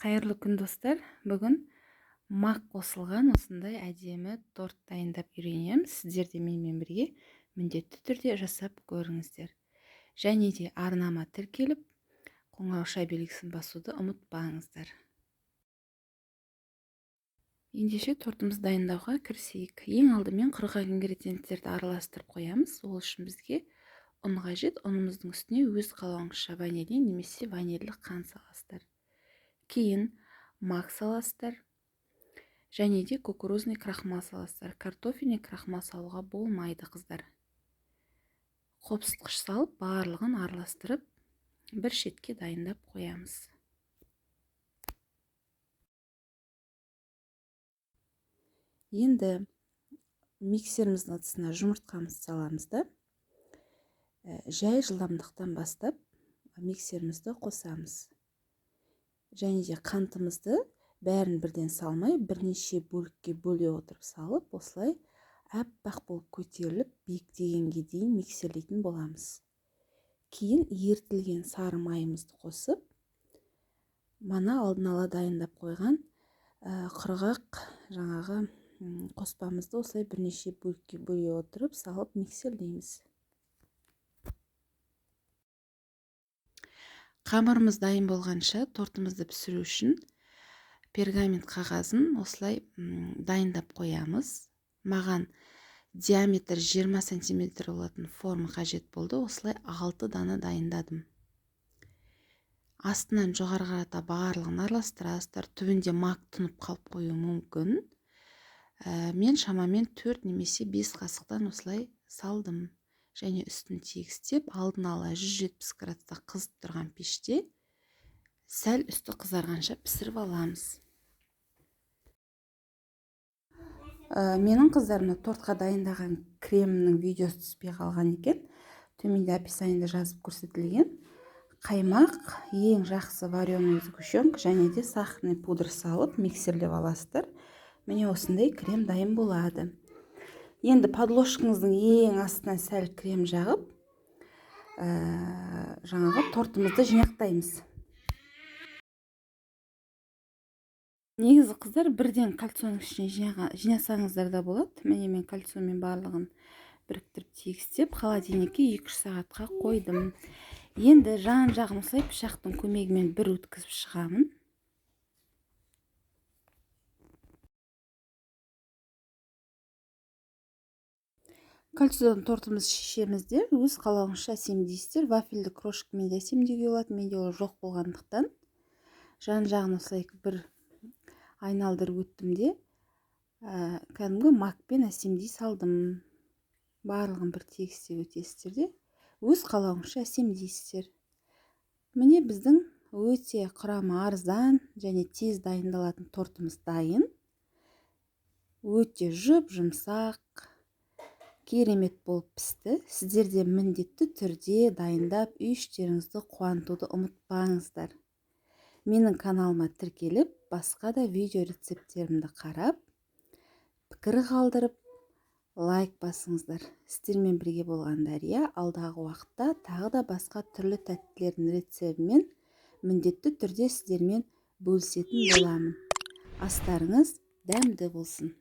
Қайырлы күн достар. Бүгін мақ қосылған осындай әдемі торт дайындап үйренеміз. Сіздер де менімен бірге міндетті түрде жасап көріңіздер. Және де арнама тіркеліп, қоңырау белгісін басуды ұмытпаңыздар. Ендеше тортымызды дайындауға кірісейік. Ең алдымен құрғақ ингредиенттерді араластырып қоямыз. Ол үшін бізге ұн қажет. Ұнымыздың үстіне өз қалауыңызша ванилин немесе ванильді қант саласыздар. Кейін мақ саласыздар. Және де кукурузный крахмал саласыздар. Картофельный крахмал салуға болмайды, қыздар. Қопсытқыш салып, барлығын араластырып, бір шетке дайындап қоямыз. Енді миксеріміздің ыдысына жұмыртқамызды саламыз да, жай жылдамдықтан бастап миксерімізді қосамыз. Және де қантымызды бәрін бірден салмай, бірнеше бөлікке бөле отырып салып, осылай аппақ болып көтеріліп, биіктегенге дейін миксерлейтін боламыз. Кейін ерітілген сары майымызды қосып, мана алдын ала дайындап қойған құрғақ жаңағы қоспамызды осылай бірнеше бөлікке бөле отырып салып миксерлейміз. Қамырымыз дайын болғанша тортымызды пісіру үшін пергамент қағазын осылай дайындап қоямыз. Маған диаметр 20 см болатын форма қажет болды. Осылай 6 дана дайындадым. Астынан жоғарыға қарата барлығын араластырасыздар. Түбінде мақ тұнып қалып қою мүмкін. Мен шамамен 4 немесе 5 қасықтан осылай салдым. Және үстін тегістеп, алдын ала 170 градуста қызып тұрған пеште сәл үсті қызарғанша пісіріп аламыз. Менің қыздарымда тортқа дайындаған кремнің видеосы түспей қалған екен. Төменде описаниеде жазып көрсетілген. Қаймақ, ең жақсы вареный сгущенка және де сахарный пудра салып миксерлеп аласыздар. Міне осындай крем дайын болады. Енді подложкаңыздың ең астына сәл крем жағып, жаңағы тортымызды жинақтаймыз. Негізі қыздар бірден кольцоның ішіне жинасаңыздар да болады. Міне мен кольцомен барлығын біріктіріп тегістеп, холодильникке 2-3 сағатқа қойдым. Енді жан-жағын осылай пышақтың көмегімен бір өткізіп шығамын. Кольцодан тортымыз шешемізде өз қалауыңызша әсемдейсіздер. Вафельді крошкамен де әсемдеуге болады. Менде ол жоқ болғандықтан жан-жағын осылай бір айналдырып өттім де, кәдімгі макпен әсемдей салдым. Барлығын бір тегістеп өтесіздер де, өз қалауыңызша әсемдейсіздер. Міне біздің өте құрамы арзан және тез дайындалатын тортымыз дайын. Өте жұп-жұмсақ, керемет болып пісті. Сіздер де міндетті түрде дайындап үй-іштеріңізді қуантуды ұмытпаңыздар. Менің каналыма тіркеліп, басқа да видео рецепттерімді қарап, пікір қалдырып, лайк басыңыздар. Сіздермен бірге болған Дария алдағы уақытта тағы да басқа түрлі тәттілердің рецебімен міндетті түрде сіздермен бөлісетін боламын. Астарыңыз дәмді болсын.